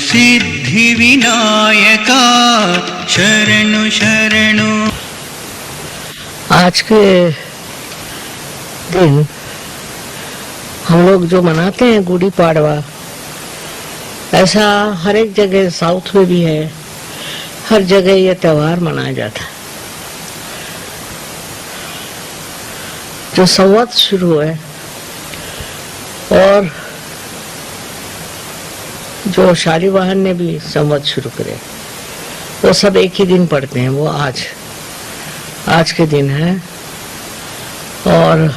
सिद्धि विनायका शरणु शरणु। आज के दिन हम लोग जो मनाते हैं गुड़ी पाड़वा, ऐसा हर एक जगह साउथ में भी है, हर जगह ये त्योहार मनाया जाता है। जो संवत शुरू है और जो शालिवाहन ने भी संवत शुरू करे, वो सब एक ही दिन पढ़ते हैं। वो आज के दिन है और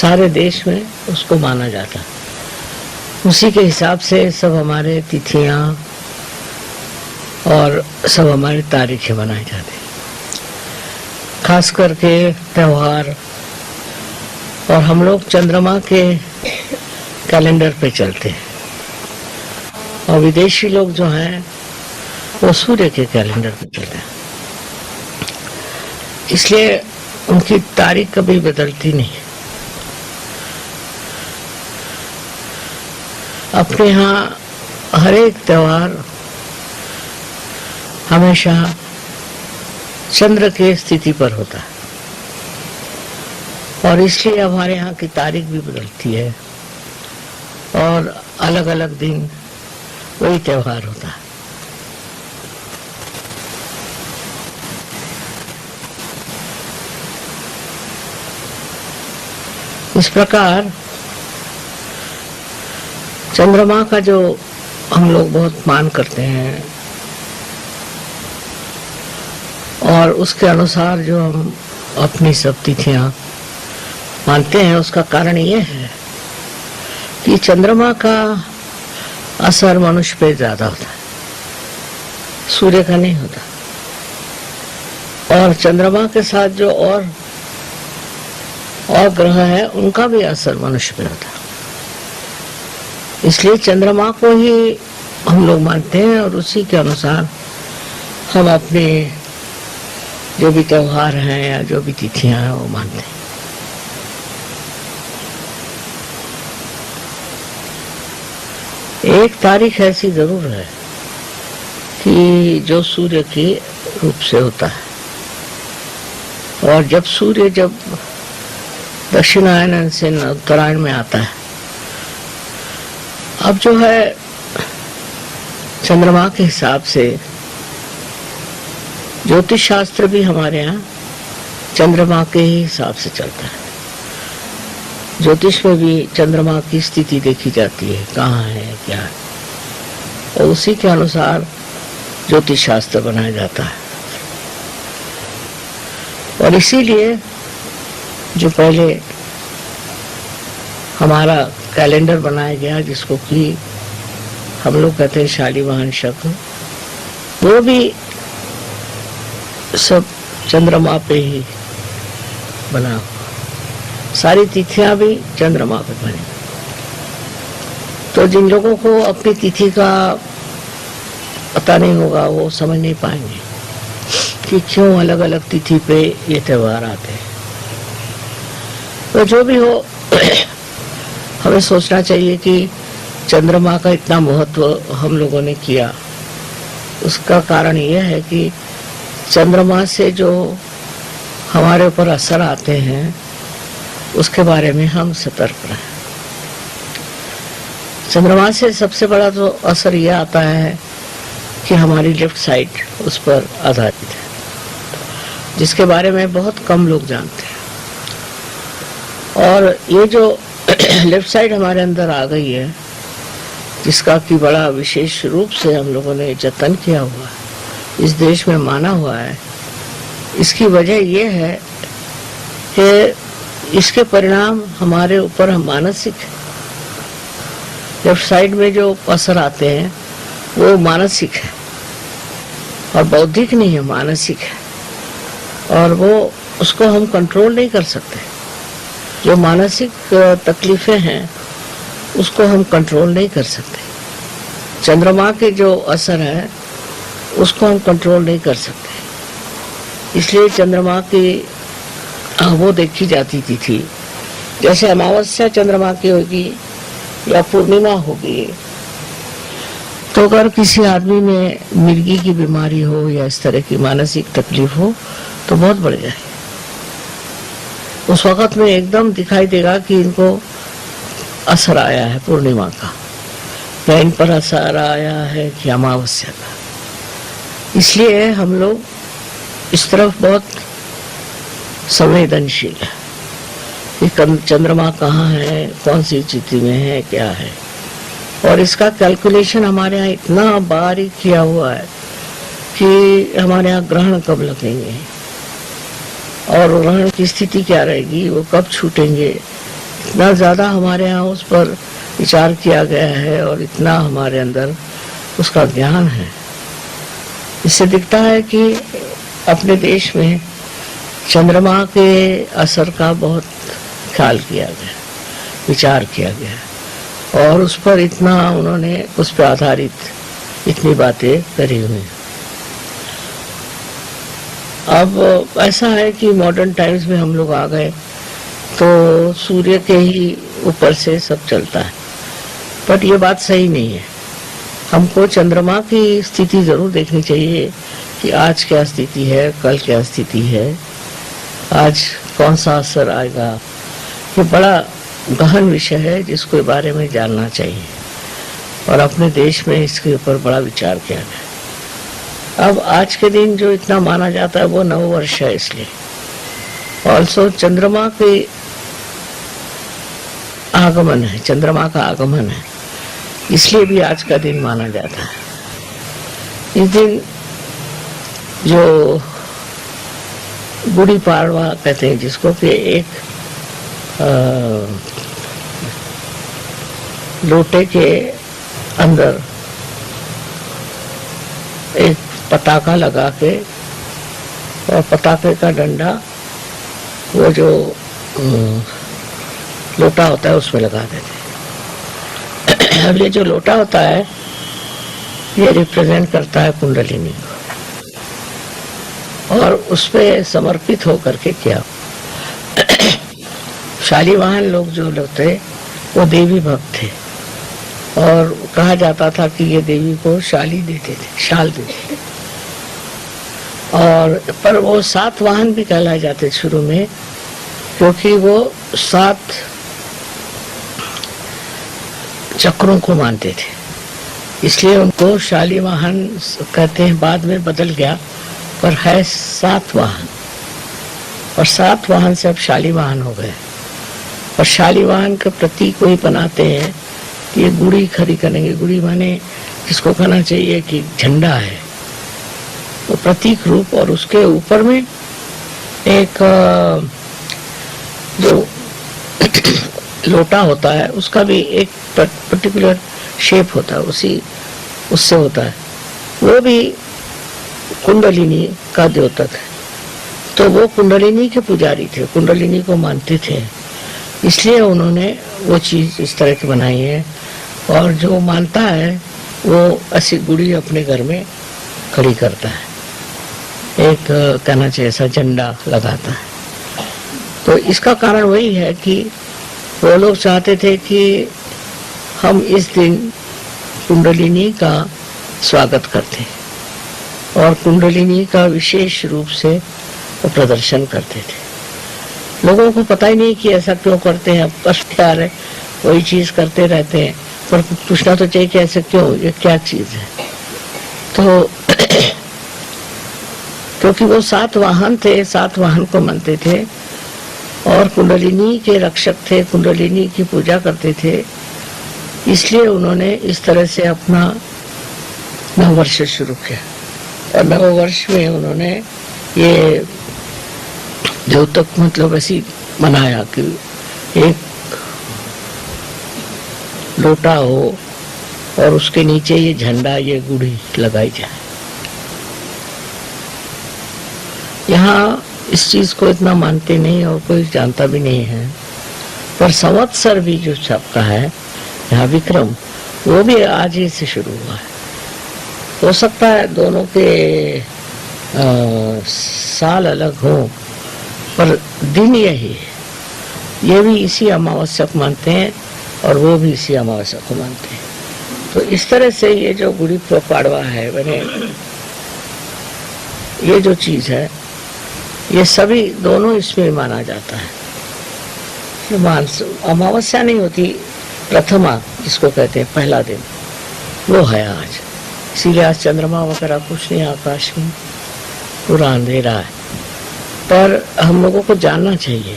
सारे देश में उसको माना जाता। उसी के हिसाब से सब हमारे तिथियां और सब हमारी तारीखें बनाए जाते हैं। खास करके त्योहार, और हम लोग चंद्रमा के कैलेंडर पे चलते हैं और विदेशी लोग जो हैं वो सूर्य के कैलेंडर पे चलते हैं। इसलिए उनकी तारीख कभी बदलती नहीं। अपने यहाँ हर एक त्योहार हमेशा चंद्र के स्थिति पर होता है और इसलिए हमारे यहाँ की तारीख भी बदलती है और अलग अलग दिन वही त्योहार होता है। इस प्रकार चंद्रमा का जो हम लोग बहुत मान करते हैं और उसके अनुसार जो हम अपनी सब तिथियां मानते हैं, उसका कारण ये है कि चंद्रमा का असर मनुष्य पे ज्यादा होता है, सूर्य का नहीं होता। और चंद्रमा के साथ जो और ग्रह है उनका भी असर मनुष्य पे होता है। इसलिए चंद्रमा को ही हम लोग मानते हैं और उसी के अनुसार हम अपने जो भी त्योहार हैं या जो भी तिथियां हैं वो मानते हैं। एक तारीख ऐसी जरूर है कि जो सूर्य के रूप से होता है और जब सूर्य दक्षिणायन से उत्तरायण में आता है, अब जो है चंद्रमा के हिसाब से ज्योतिष शास्त्र भी हमारे यहाँ चंद्रमा के ही हिसाब से चलता है। ज्योतिष में भी चंद्रमा की स्थिति देखी जाती है, कहाँ है क्या है, और उसी के अनुसार ज्योतिष शास्त्र बनाया जाता है। और इसीलिए जो पहले हमारा कैलेंडर बनाया गया, जिसको कि हम लोग कहते हैं शालिवाहन शक, वो भी सब चंद्रमा पे ही बना हुआ। सारी तिथियां भी चंद्रमा पे बनी। तो जिन लोगों को अपनी तिथि का पता नहीं होगा वो समझ नहीं पाएंगे कि क्यों अलग अलग तिथि पे ये त्योहार आते हैं। तो जो भी हो, हमें सोचना चाहिए कि चंद्रमा का इतना महत्व हम लोगों ने किया, उसका कारण यह है कि चंद्रमा से जो हमारे ऊपर असर आते हैं उसके बारे में हम सतर्क रहें। चंद्रमा से सबसे बड़ा तो असर यह आता है कि हमारी लेफ्ट साइड उस पर आधारित है, जिसके बारे में बहुत कम लोग जानते हैं। और ये जो लेफ्ट साइड हमारे अंदर आ गई है, जिसका कि बड़ा विशेष रूप से हम लोगों ने जतन किया हुआ है, इस देश में माना हुआ है, इसकी वजह यह है कि इसके परिणाम हमारे ऊपर मानसिक है। लेफ्ट साइड में जो असर आते हैं वो मानसिक है और बौद्धिक नहीं है, मानसिक है, और वो उसको हम कंट्रोल नहीं कर सकते। जो मानसिक तकलीफें हैं उसको हम कंट्रोल नहीं कर सकते। चंद्रमा के जो असर है उसको हम कंट्रोल नहीं कर सकते। इसलिए चंद्रमा की वो देखी जाती थी जैसे अमावस्या चंद्रमा की होगी या पूर्णिमा होगी, तो अगर किसी आदमी में मिर्गी की बीमारी हो या इस तरह की मानसिक तकलीफ हो तो बहुत बढ़ जाए। उस वक्त में एकदम दिखाई देगा कि इनको असर आया है पूर्णिमा का, या इन पर असर आया है कि अमावस्या का। इसलिए हम लोग इस तरफ बहुत संवेदनशील है कि चंद्रमा कहाँ है, कौन सी स्थिति में है, क्या है। और इसका कैलकुलेशन हमारे यहाँ इतना बारीक किया हुआ है कि हमारे यहाँ ग्रहण कब लगेंगे और ग्रहण की स्थिति क्या रहेगी, वो कब छूटेंगे, इतना ज्यादा हमारे यहाँ उस पर विचार किया गया है और इतना हमारे अंदर उसका ज्ञान है। इससे दिखता है कि अपने देश में चंद्रमा के असर का बहुत ख्याल किया गया, विचार किया गया और उस पर इतना उन्होंने उस पर आधारित इतनी बातें करी हुई। अब ऐसा है कि मॉडर्न टाइम्स में हम लोग आ गए तो सूर्य के ही ऊपर से सब चलता है, बट ये बात सही नहीं है। हमको चंद्रमा की स्थिति जरूर देखनी चाहिए कि आज क्या स्थिति है, कल क्या स्थिति है, आज कौन सा असर आएगा। ये बड़ा गहन विषय है जिसके बारे में जानना चाहिए और अपने देश में इसके ऊपर बड़ा विचार किया गया। अब आज के दिन जो इतना माना जाता है वो नववर्ष है, इसलिए ऑल्सो चंद्रमा के आगमन है, चंद्रमा का आगमन है, इसलिए भी आज का दिन माना जाता है। इस दिन जो गुड़ी पाड़वा कहते हैं जिसको, कि एक लोटे के अंदर एक पताका लगा के और पताके का डंडा वो जो लोटा होता है उसमें लगा देते। अब ये जो लोटा होता है ये रिप्रेजेंट करता है कुंडलिनी और उस पे समर्पित होकर के किया। शालीवाहन लोग जो लोग थे वो देवी भक्त थे और कहा जाता था कि ये देवी को शाली देते थे, शाल देते थे। और पर वो 7 वाहन भी कहलाए जाते शुरू में, क्योंकि वो 7 चक्रों को मानते थे, इसलिए उनको शालीवाहन कहते हैं। बाद में बदल गया, पर है 7 वाहन और 7 वाहन से अब शालीवाहन हो गए। और शालीवाहन के प्रतीक कोई बनाते हैं कि ये गुड़ी खड़ी करेंगे। गुड़ी माने जिसको कहना चाहिए कि झंडा है, वो प्रतीक रूप। और उसके ऊपर में एक जो लोटा होता है उसका भी एक पर्टिकुलर शेप होता है, उससे होता है। वो भी कुंडलिनी का द्योतक है, तो वो कुंडलिनी के पुजारी थे, कुंडलिनी को मानते थे, इसलिए उन्होंने वो चीज इस तरह की बनाई है। और जो मानता है वो ऐसी गुड़ी अपने घर में खड़ी करता है, एक कहना चाहिए ऐसा झंडा लगाता है। तो इसका कारण वही है कि वो लोग चाहते थे कि हम इस दिन कुंडलिनी का स्वागत करते और कुंडलिनी का विशेष रूप से वो प्रदर्शन करते थे। लोगों को पता ही नहीं कि ऐसा क्यों करते हैं, बस प्यार है, वही चीज करते रहते हैं, पर पूछना तो चाहिए कि ऐसा क्यों, ये क्या चीज है। तो क्योंकि वो 7 वाहन थे, 7 वाहन को मानते थे और कुंडलिनी के रक्षक थे, कुंडलिनी की पूजा करते थे, इसलिए उन्होंने इस तरह से अपना नववर्ष शुरू किया। और नववर्ष में उन्होंने ये द्योतक मतलब ऐसी मनाया कि एक लोटा हो और उसके नीचे ये झंडा, ये गुड़ी लगाई जाए। यहाँ इस चीज को इतना मानते नहीं और कोई जानता भी नहीं है, पर संवत्सर भी जो सबका है यहाँ विक्रम, वो भी आज ही से शुरू हुआ है। हो सकता है दोनों के साल अलग हो, पर दिन यही है। ये भी इसी अमावस्या को मानते हैं और वो भी इसी अमावस्या को मानते हैं। तो इस तरह से ये जो गुड़ी पाड़वा है, मैंने ये जो चीज है ये सभी दोनों इसमें माना जाता है। अमावस्या नहीं होती, प्रथमा जिसको कहते हैं पहला दिन, वो है आज। इसीलिए आज चंद्रमा वगैरह कुछ नहीं आकाश में, पूरा अंधेरा है। पर हम लोगों को जानना चाहिए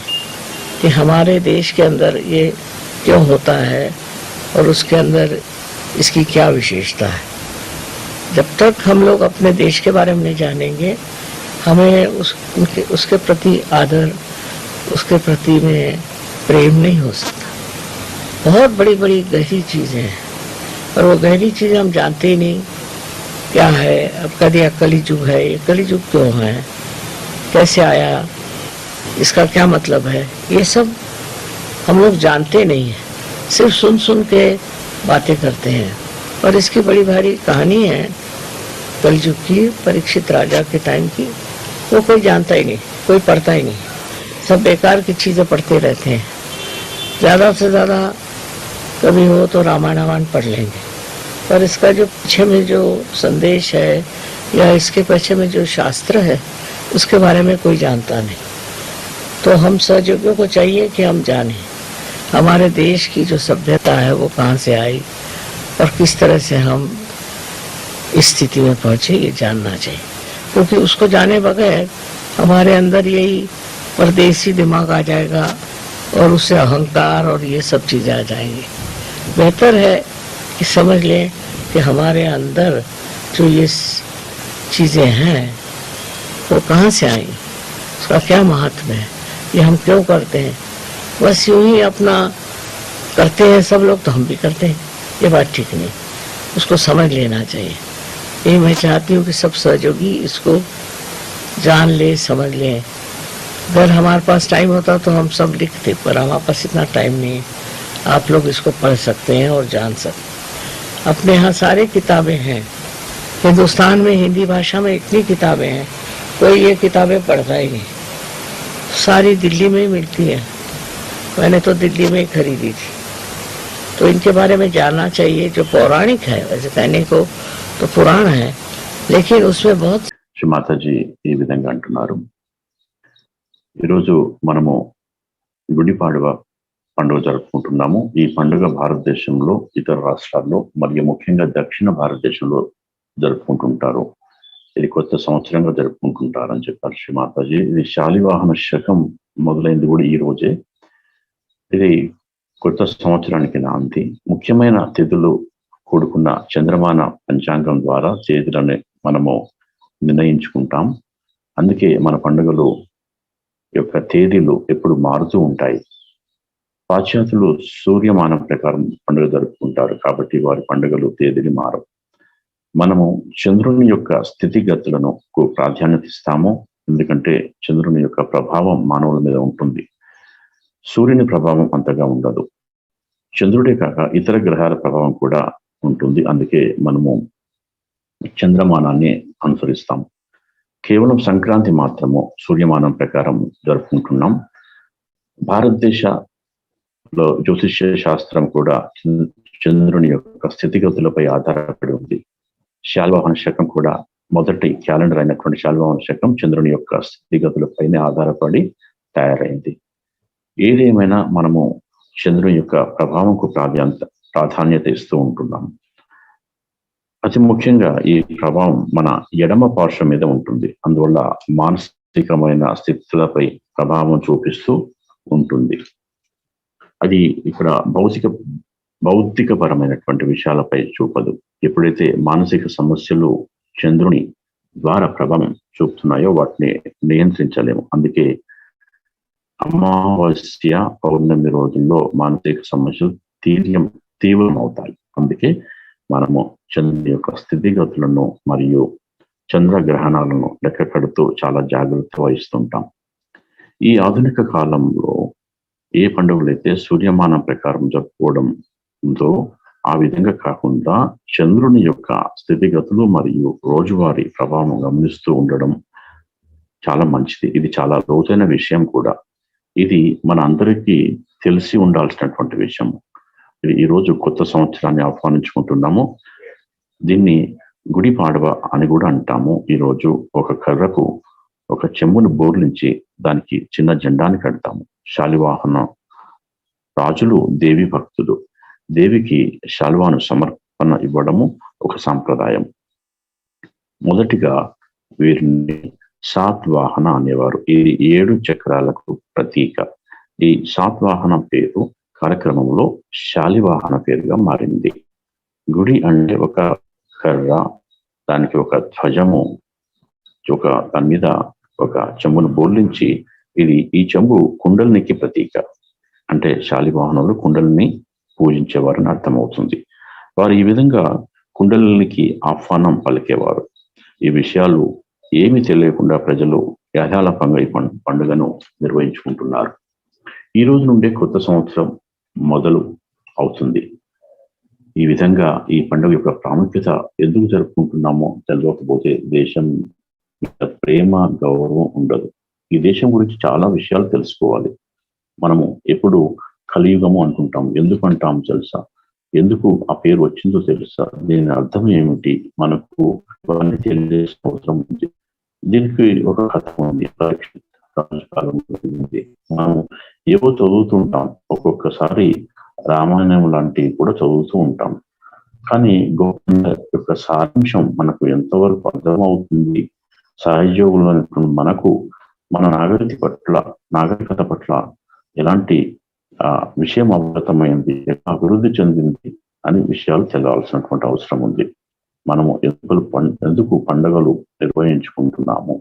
कि हमारे देश के अंदर ये क्यों होता है और उसके अंदर इसकी क्या विशेषता है। जब तक हम लोग अपने देश के बारे में नहीं जानेंगे, हमें उसके प्रति आदर, उसके प्रति में प्रेम नहीं हो सकता। बहुत बड़ी बड़ी गहरी चीजें हैं, और वो गहरी चीजें हम जानते ही नहीं क्या है। अब कह दिया कलिजुग है, ये कलिजुग क्यों है, कैसे आया, इसका क्या मतलब है, ये सब हम लोग जानते नहीं है, सिर्फ सुन सुन के बातें करते हैं। और इसकी बड़ी भारी कहानी है कलयुग की, परीक्षित राजा के टाइम की। वो कोई जानता ही नहीं, कोई पढ़ता ही नहीं, सब बेकार की चीजें पढ़ते रहते हैं। ज्यादा से ज्यादा कभी हो तो रामायण पढ़ लेंगे, पर इसका जो पीछे में जो संदेश है या इसके पीछे में जो शास्त्र है उसके बारे में कोई जानता नहीं। तो हम सहयोगियों को चाहिए कि हम जानें हमारे देश की जो सभ्यता है वो कहाँ से आई और किस तरह से हम इस स्थिति में पहुंचे, ये जानना चाहिए। क्योंकि उसको जाने बगैर हमारे अंदर यही परदेसी दिमाग आ जाएगा और उससे अहंकार और ये सब चीजें आ जाएंगी। बेहतर है कि समझ लें कि हमारे अंदर जो ये चीजें हैं वो कहाँ से आई, उसका क्या महत्व है, ये हम क्यों करते हैं। बस यूं ही अपना करते हैं सब लोग, तो हम भी करते हैं, ये बात ठीक नहीं। उसको समझ लेना चाहिए। ये मैं चाहती हूँ कि सब सहयोगी इसको जान ले, समझ लें। अगर हमारे पास टाइम होता तो हम सब लिखते, पर हमारे पास इतना टाइम नहीं है। आप लोग इसको पढ़ सकते हैं और जान सकते हैं। अपने यहाँ सारी किताबें हैं, हिंदुस्तान में हिंदी भाषा में इतनी किताबें हैं, कोई ये किताबें पढ़ता ही नहीं। सारी दिल्ली में ही मिलती है, मैंने तो दिल्ली में ही खरीदी थी। तो इनके बारे में जानना चाहिए। जो पौराणिक है, वैसे कहने को तो पुराण है, लेकिन उसमें बहुत మాతాజీ ఈ విధంగా అంటున్నారు. ఈరోజు మనము గుడిపాడవ పండుగ జరుపుకుంటున్నాము. ఈ పండుగ భారతదేశంలో ఇతర రాష్ట్రాల్లో మరియు ముఖ్యంగా దక్షిణ భారతదేశంలో జరుపుకుంటుంటారు. ఇది కొత్త సంవత్సరంగా జరుపుకుంటుంటారని చెప్పారు శ్రీ మాతాజీ. ఇది శాలివాహన శకం మొదలైంది కూడా ఈ రోజే. ఇది కొత్త సంవత్సరానికి నాంది. ముఖ్యమైన తిథులు కూడుకున్న చంద్రమాన పంచాంగం ద్వారా తేదీలను మనము నిర్ణయించుకుంటాం. అందుకే మన పండుగలు యొక్క తేదీలు ఎప్పుడు మారుతూ ఉంటాయి. పాశ్చాత్యులు సూర్యమానం ప్రకారం పండుగ జరుపుకుంటారు, కాబట్టి వారి పండుగలు తేదీలు మారవు. మనము చంద్రుని యొక్క స్థితిగతులను ప్రాధాన్యత ఇస్తాము, ఎందుకంటే చంద్రుని యొక్క ప్రభావం మానవుల మీద ఉంటుంది. సూర్యుని ప్రభావం అంతగా ఉండదు. చంద్రుడే కాక ఇతర గ్రహాల ప్రభావం కూడా ఉంటుంది. అందుకే మనము చంద్రమానాన్ని అనుసరిస్తాం. కేవలం సంక్రాంతి మాత్రము సూర్యమానం ప్రకారం జరుపుకుంటున్నాం. భారతదేశంలో జ్యోతిష్య శాస్త్రం కూడా చంద్రుని యొక్క స్థితిగతులపై ఆధారపడి ఉంది. శాలివాహన శకం కూడా మొదటి క్యాలెండర్ అయినటువంటి శాలివాహన శకం చంద్రుని యొక్క స్థితిగతులపైనే ఆధారపడి తయారైంది. ఏదేమైనా మనము చంద్రుని యొక్క ప్రభావంకు ప్రాధాన్యత ఇస్తూ ఉంటున్నాం. అతి ముఖ్యంగా ఈ ప్రభావం మన ఎడమ పార్శ్వం మీద ఉంటుంది. అందువల్ల మానసికమైన స్థితులపై ప్రభావం చూపిస్తూ ఉంటుంది. అది ఇక్కడ భౌతికపరమైనటువంటి విషయాలపై చూపదు. ఎప్పుడైతే మానసిక సమస్యలు చంద్రుని ద్వారా ప్రభావం చూపుతున్నాయో వాటిని నియంత్రించలేము. అందుకే అమావాస్య పౌర్ణమి రోజుల్లో మానసిక సమస్యలు తీవ్రమవుతాయి. అందుకే మనము చంద్రుని యొక్క స్థితిగతులను మరియు చంద్రగ్రహణాలను లెక్క కడుతూ చాలా జాగ్రత్త వహిస్తుంటాం. ఈ ఆధునిక కాలంలో ఏ పండుగలైతే సూర్యమానం ప్రకారం జరుపుకోవడంతో ఆ విధంగా కాకుండా చంద్రుని యొక్క స్థితిగతులు మరియు రోజువారీ ప్రభావం గమనిస్తూ ఉండడం చాలా మంచిది. ఇది చాలా లోతైన విషయం కూడా. ఇది మన అందరికీ తెలిసి ఉండాల్సినటువంటి విషయం. ఈ రోజు కొత్త సంవత్సరాన్ని ఆహ్వానించుకుంటున్నాము. దీన్ని గుడి పాడవ అని కూడా అంటాము. ఈరోజు ఒక కర్రకు ఒక చెంబును బోర్లించి దానికి చిన్న జెండాని కడతాము. శాలివాహన రాజులు దేవి భక్తులు, దేవికి శాలువాను సమర్పణ ఇవ్వడము ఒక సాంప్రదాయం. మొదటిగా వీరిని శాతవాహన అనేవారు. ఇది 7 చక్రాలకు ప్రతీక. ఈ శాతవాహన పేరు కార్యక్రమంలో శాలివాహన పేరుగా మారింది. గుడి అంటే ఒక కర్ర, దానికి ఒక ధ్వజము, దాని మీద ఒక చెంబును బోర్లించి, ఈ చెంబు కుండలినికి ప్రతీక. అంటే శాలివాహనులు కుండలిని పూజించేవారని అర్థమవుతుంది. వారు ఈ విధంగా కుండలినికి ఆహ్వానం పలికేవారు. ఈ విషయాలు ఏమి తెలియకుండా ప్రజలు యథాలాపంగా ఈ పండుగను నిర్వహించుకుంటున్నారు. ఈ రోజు నుండే కొత్త సంవత్సరం మొదలు అవుతుంది. ఈ విధంగా ఈ పండుగ యొక్క ప్రాముఖ్యత ఎందుకు జరుపుకుంటున్నామో తెలియకపోతే దేశం ప్రేమ, గౌరవం ఉండదు. ఈ దేశం గురించి చాలా విషయాలు తెలుసుకోవాలి. మనము ఎప్పుడు కలియుగము అంటుంటాం. ఎందుకు అంటాం తెలుసా? ఎందుకు ఆ పేరు వచ్చిందో తెలుసా? దీని అర్థం ఏమిటి? మనకు ఇవన్నీ తెలియజేసిన అవసరం ఉంది. దీనికి ఒక కథ ఉంది. రాజకాలం ఉంది. మనం ఏవో చదువుతుంటాం. ఒక్కొక్కసారి రామాయణం లాంటివి కూడా చదువుతూ ఉంటాం. కానీ గోవింద యొక్క సారాంశం మనకు ఎంతవరకు అర్థమవుతుంది? సహజయోగులు మనకు మన నాగరికత పట్ల ఎలాంటి విషయం అవగతమైంది, ఎలా అభివృద్ధి చెందింది అనే విషయాలు తెలియాల్సినటువంటి అవసరం ఉంది. మనము ఎందుకు పండుగలు నిర్వహించుకుంటున్నాము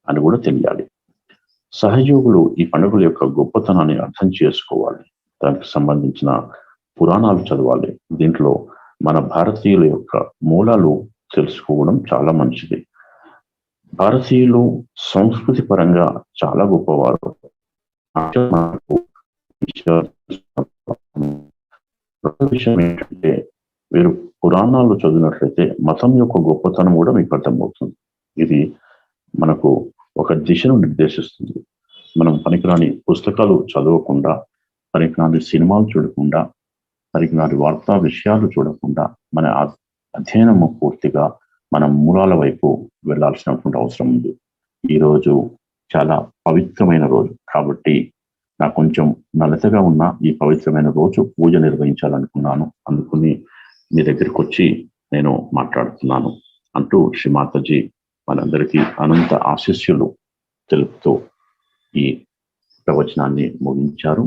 అని కూడా తెలియాలి. సహయోగులు ఈ పండుగల యొక్క గొప్పతనాన్ని అర్థం చేసుకోవాలి. దానికి సంబంధించిన పురాణాలు చదవాలి. దీంట్లో మన భారతీయుల యొక్క మూలాలు తెలుసుకోవడం చాలా మంచిది. భారతీయులు సంస్కృతి పరంగా చాలా గొప్పవారు. విషయం ఏంటంటే, మీరు పురాణాలు చదివినట్లయితే మతం యొక్క గొప్పతనం కూడా మీకు అర్థమవుతుంది. ఇది మనకు ఒక దిశను నిర్దేశిస్తుంది. మనం పనికిరాని పుస్తకాలు చదవకుండా, పనికిరాని సినిమాలు చూడకుండా, పనికిరాని వార్తా విషయాలు చూడకుండా మన అధ్యయనము పూర్తిగా మన మూలాల వైపు వెళ్లాల్సినటువంటి అవసరం ఉంది. ఈరోజు చాలా పవిత్రమైన రోజు కాబట్టి నాకు కొంచెం నలతగా ఉన్న ఈ పవిత్రమైన రోజు పూజ నిర్వహించాలనుకున్నాను. అందుకుని మీ దగ్గరికి వచ్చి నేను మాట్లాడుతున్నాను అంటూ శ్రీమాతాజీ మనందరికీ అనంత ఆశీస్సులు తెలుపుతూ ఈ ప్రవచనాన్ని ముగించారు.